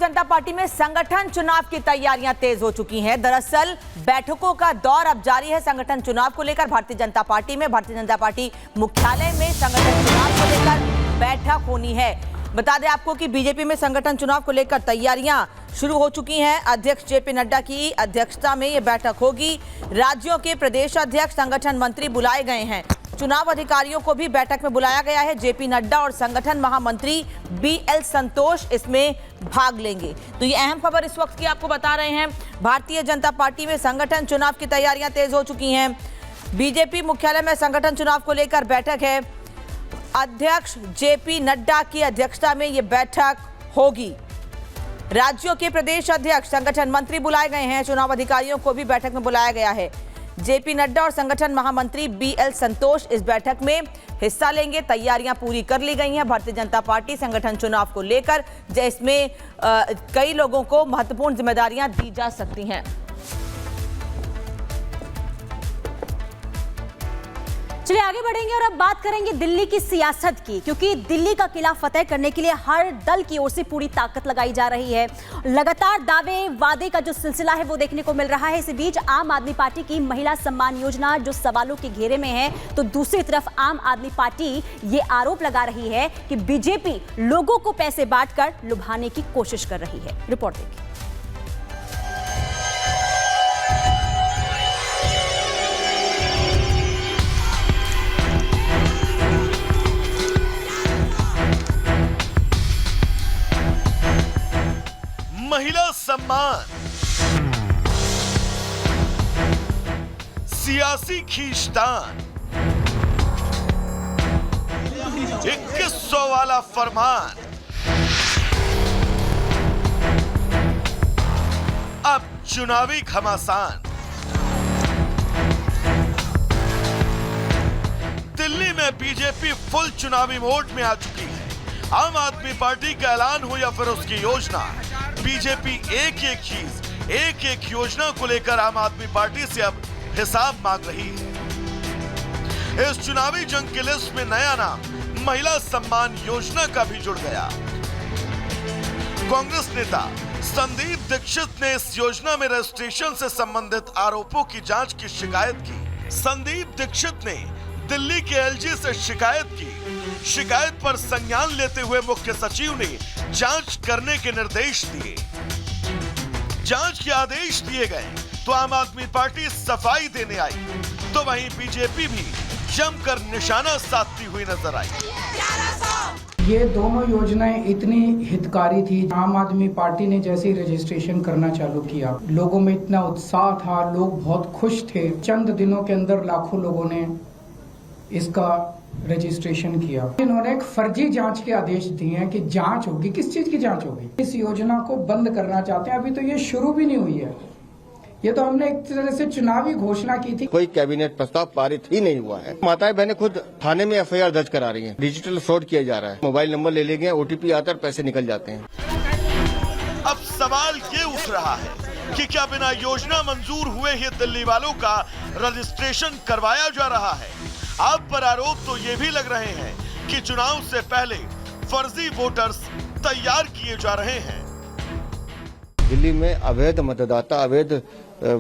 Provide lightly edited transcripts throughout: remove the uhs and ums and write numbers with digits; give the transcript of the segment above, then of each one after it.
जनता party में संगठन चुनाव की तैयारियां तेज हो चुकी हैं। दरअसल बैठकों का दौर अब जारी है। संगठन चुनाव को लेकर भारतीय जनता पार्टी मुख्यालय में संगठन चुनाव को लेकर बैठक होनी है। बता दें आपको कि बीजेपी में संगठन चुनाव को लेकर तैयारियां शुरू हो चुकी हैं। अध्यक्ष जेपी नड्डा की अध्यक्षता में यह बैठक होगी। राज्यों के प्रदेश अध्यक्ष, संगठन मंत्री बुलाए गए हैं। चुनाव अधिकारियों को भी बैठक में बुलाया गया है। जेपी नड्डा और संगठन महामंत्री बीएल संतोष इसमें भाग लेंगे। तो ये अहम खबर इस वक्त की आपको बता रहे हैं। भारतीय जनता पार्टी में संगठन चुनाव की तैयारियां तेज हो चुकी हैं। बीजेपी मुख्यालय में संगठन चुनाव को लेकर बैठक है। अध्यक्ष जेपी नड्डा की अध्यक्षता में यह बैठक होगी। राज्यों के प्रदेश अध्यक्ष, संगठन मंत्री बुलाए गए हैं। चुनाव अधिकारियों को भी बैठक में बुलाया गया है। जेपी नड्डा और संगठन महामंत्री बीएल संतोष इस बैठक में हिस्सा लेंगे। तैयारियां पूरी कर ली गई हैं भारतीय जनता पार्टी संगठन चुनाव को लेकर, जिसमें कई लोगों को महत्वपूर्ण जिम्मेदारियां दी जा सकती हैं। चलिए आगे बढ़ेंगे और अब बात करेंगे दिल्ली की सियासत की, क्योंकि दिल्ली का किला फतेह करने के लिए हर दल की ओर से पूरी ताकत लगाई जा रही है। लगातार दावे वादे का जो सिलसिला है वो देखने को मिल रहा है। इसी बीच आम आदमी पार्टी की महिला सम्मान योजना जो सवालों के घेरे में है, तो दूसरी तरफ आम आदमी पार्टी ये आरोप लगा रही है कि बीजेपी लोगों को पैसे बांटकर लुभाने की कोशिश कर रही है। रिपोर्ट देखिए। महिला सम्मान, सियासी खींचतान, 2100 वाला फरमान, अब चुनावी घमासान। दिल्ली में बीजेपी फुल चुनावी मोड में आ चुकी है। आम आदमी पार्टी का ऐलान हो या फिर उसकी योजना, बीजेपी एक एक चीज, एक एक योजना को लेकर आम आदमी पार्टी से अब हिसाब मांग रही है। इस चुनावी जंग की लिस्ट में नया नाम महिला सम्मान योजना का भी जुड़ गया। कांग्रेस नेता संदीप दीक्षित ने इस योजना में रजिस्ट्रेशन से संबंधित आरोपों की जांच की शिकायत की। संदीप दीक्षित ने दिल्ली के एलजी से शिकायत की। शिकायत पर संज्ञान लेते हुए मुख्य सचिव ने जांच करने के निर्देश दिए। जांच के आदेश दिए गए तो आम आदमी पार्टी सफाई देने आई, तो वहीं बीजेपी भी जमकर निशाना साधती हुई नजर आई। ये दोनों योजनाएं इतनी हितकारी थी। आम आदमी पार्टी ने जैसे ही रजिस्ट्रेशन करना चालू किया, लोगों में इतना उत्साह था, लोग बहुत खुश थे। चंद दिनों के अंदर लाखों लोगों ने इसका रजिस्ट्रेशन किया। इन्होंने एक फर्जी जांच के आदेश दिए हैं कि जांच होगी। किस चीज की जांच होगी? इस योजना को बंद करना चाहते हैं। अभी तो ये शुरू भी नहीं हुई है। ये तो हमने एक तरह से चुनावी घोषणा की थी। कोई कैबिनेट प्रस्ताव पारित ही नहीं हुआ है। माताएं बहनें खुद थाने में एफआईआर दर्ज करा रही हैं। डिजिटल फ्रॉड किया जा रहा है। मोबाइल नंबर ले लेंगे, ओटीपी आता है, पैसे निकल जाते हैं। अब सवाल ये उठ रहा है कि क्या बिना योजना मंजूर हुए ही दिल्ली वालों का रजिस्ट्रेशन करवाया जा रहा है? आप पर आरोप तो ये भी लग रहे हैं कि चुनाव से पहले फर्जी वोटर्स तैयार किए जा रहे हैं। दिल्ली में अवैध मतदाता, अवैध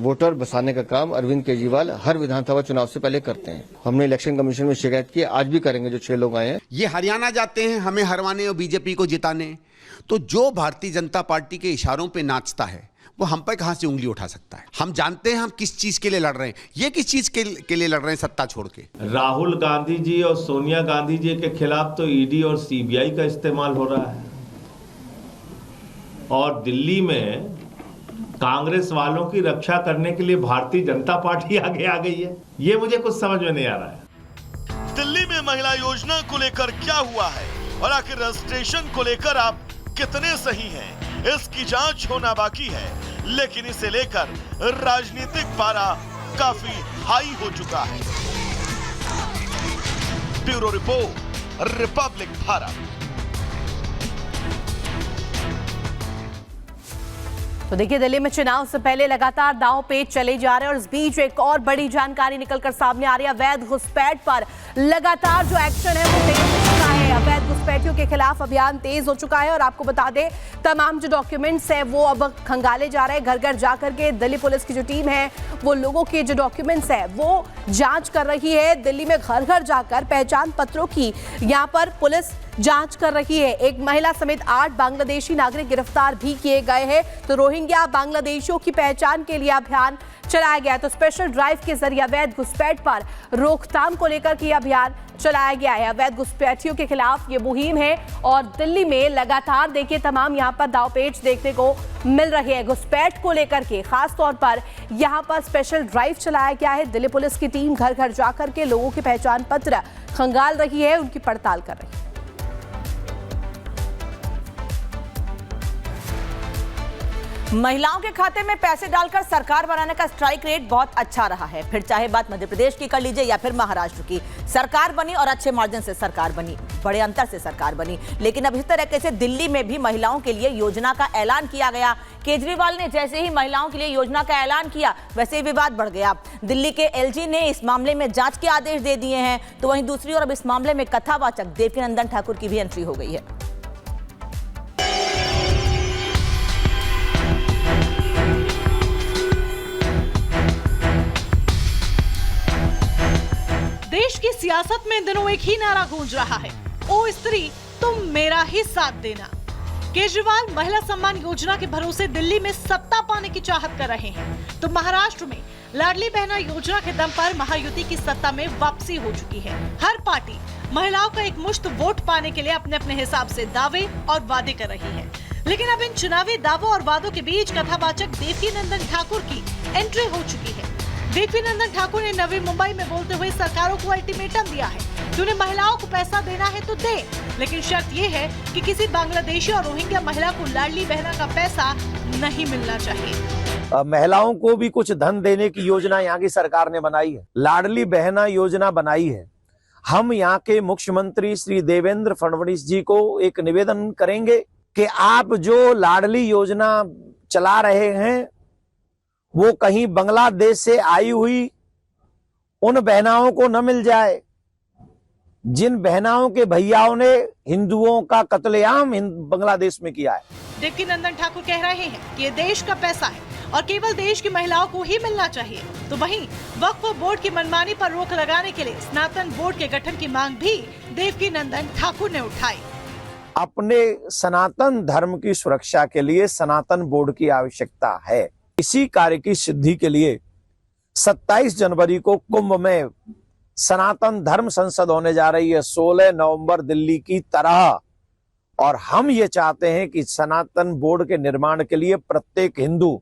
वोटर बसाने का काम अरविंद केजरीवाल हर विधानसभा चुनाव से पहले करते हैं। हमने इलेक्शन कमीशन में शिकायत की, आज भी करेंगे। जो 6 लोग आए हैं, ये हरियाणा जाते हैं हमें हरवाने और बीजेपी को जिताने। तो जो भारतीय जनता पार्टी के इशारों पे नाचता है वो हम पर कहां से उंगली उठा सकता है? हम जानते हैं हम किस चीज के लिए लड़ रहे हैं। ये किस चीज के लिए लड़ रहे हैं? सत्ता छोड़ के। राहुल गांधी जी और सोनिया गांधी जी के खिलाफ तो ईडी और सीबीआई का इस्तेमाल हो रहा है, और दिल्ली में कांग्रेस वालों की रक्षा करने के लिए भारतीय जनता पार्टी आगे आ गई है। ये मुझे कुछ समझ में नहीं आ रहा है। दिल्ली में महिला योजना को लेकर क्या हुआ है और आखिर रजिस्ट्रेशन को लेकर आप कितने सही हैं, इसकी जांच होना बाकी है। लेकिन इसे लेकर राजनीतिक पारा काफी हाई हो चुका है। Bureau report, Republic Bharat. तो देखिए, दिल्ली में चुनाव से पहले लगातार दांव पेच चले जा रहे हैं और इस बीच एक और बड़ी जानकारी निकलकर सामने आ रही है। अवैध घुसपैठ पर लगातार जो एक्शन है वो तेज हो चुका है। अवैध घुसपैठियों के खिलाफ अभियान तेज हो चुका है और आपको बता दें तमाम जो डॉक्यूमेंट्स है वो अब खंगाले जा रहे हैं। घर घर जाकर के दिल्ली पुलिस की जो टीम है वो लोगों के जो डॉक्यूमेंट्स है वो जांच कर रही है। दिल्ली में घर घर जाकर पहचान पत्रों की यहां पर पुलिस जांच कर रही है। एक महिला समेत 8 बांग्लादेशी नागरिक गिरफ्तार भी किए गए हैं। तो रोहिंग्या बांग्लादेशियों की पहचान के लिए अभियान चलाया गया है। तो स्पेशल ड्राइव के जरिए अवैध घुसपैठ पर रोकथाम को लेकर के अभियान चलाया गया है। अवैध घुसपैठियों के खिलाफ ये मुहिम है और दिल्ली में लगातार देखिए तमाम यहां पर दावपेच देखने को मिल रही है। घुसपैठ को लेकर के खास तौर पर यहां पर स्पेशल ड्राइव चलाया गया है। दिल्ली पुलिस की टीम घर घर जाकर के लोगों के पहचान पत्र खंगाल रही है, उनकी पड़ताल कर रही है। महिलाओं के खाते में पैसे डालकर सरकार बनाने का स्ट्राइक रेट बहुत अच्छा रहा है। फिर चाहे बात मध्य प्रदेश की कर लीजिए या फिर महाराष्ट्र की, सरकार बनी और अच्छे मार्जिन से सरकार बनी, बड़े अंतर से सरकार बनी। लेकिन अब इस तरीके से दिल्ली में भी महिलाओं के लिए योजना का ऐलान किया गया। केजरीवाल ने जैसे ही महिलाओं के लिए योजना का ऐलान किया वैसे ही विवाद बढ़ गया। दिल्ली के एलजी ने इस मामले में जांच के आदेश दे दिए हैं। तो वहीं दूसरी ओर अब इस मामले में कथावाचक देवकीनंदन ठाकुर की भी एंट्री हो गई है। देश की सियासत में इन दिनों एक ही नारा गूंज रहा है, ओ स्त्री तुम मेरा ही साथ देना। केजरीवाल महिला सम्मान योजना के भरोसे दिल्ली में सत्ता पाने की चाहत कर रहे हैं, तो महाराष्ट्र में लाडली बहना योजना के दम पर महायुति की सत्ता में वापसी हो चुकी है। हर पार्टी महिलाओं का एक मुश्त वोट पाने के लिए अपने अपने हिसाब से दावे और वादे कर रही है। लेकिन अब इन चुनावी दावों और वादों के बीच कथावाचक देवकीनंदन ठाकुर की एंट्री हो चुकी है। देवकीनंदन ठाकुर ने नवी मुंबई में बोलते हुए सरकारों को अल्टीमेटम दिया है कि उन्हें महिलाओं को पैसा देना है तो दे, लेकिन शर्त ये है कि किसी बांग्लादेशी और रोहिंग्या महिला को लाडली बहना का पैसा नहीं मिलना चाहिए। महिलाओं को भी कुछ धन देने की योजना यहाँ की सरकार ने बनाई है, लाडली बहना योजना बनाई है। हम यहाँ के मुख्यमंत्री श्री देवेंद्र फडणवीस जी को एक निवेदन करेंगे कि आप जो लाडली योजना चला रहे हैं वो कहीं बांग्लादेश से आई हुई उन बहनाओं को न मिल जाए जिन बहनाओं के भैयाओं ने हिंदुओं का कत्लेआम बांग्लादेश में किया है। देवकीनंदन ठाकुर कह रहे हैं कि ये देश का पैसा है और केवल देश की महिलाओं को ही मिलना चाहिए। तो वहीं वक्फ बोर्ड की मनमानी पर रोक लगाने के लिए सनातन बोर्ड के गठन की मांग भी देवकीनंदन ठाकुर ने उठाई। अपने सनातन धर्म की सुरक्षा के लिए सनातन बोर्ड की आवश्यकता है। इसी कार्य की सिद्धि के लिए 27 जनवरी को कुंभ में सनातन धर्म संसद होने जा रही है, 16 नवंबर दिल्ली की तरह। और हम ये चाहते हैं कि सनातन बोर्ड के निर्माण के लिए प्रत्येक हिंदू,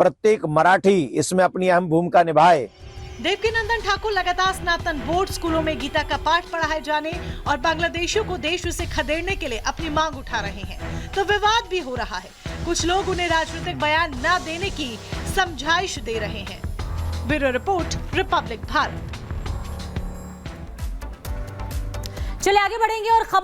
प्रत्येक मराठी इसमें अपनी अहम भूमिका निभाए। देवकीनंदन ठाकुर लगातार सनातन बोर्ड स्कूलों में गीता का पाठ पढ़ाए जाने और बांग्लादेशियों को देश से खदेड़ने के लिए अपनी मांग उठा रहे हैं। तो विवाद भी हो रहा है। कुछ लोग उन्हें राजनीतिक बयान न देने की समझाइश दे रहे हैं। Bureau report, Republic Bharat. चलिए आगे बढ़ेंगे और खबर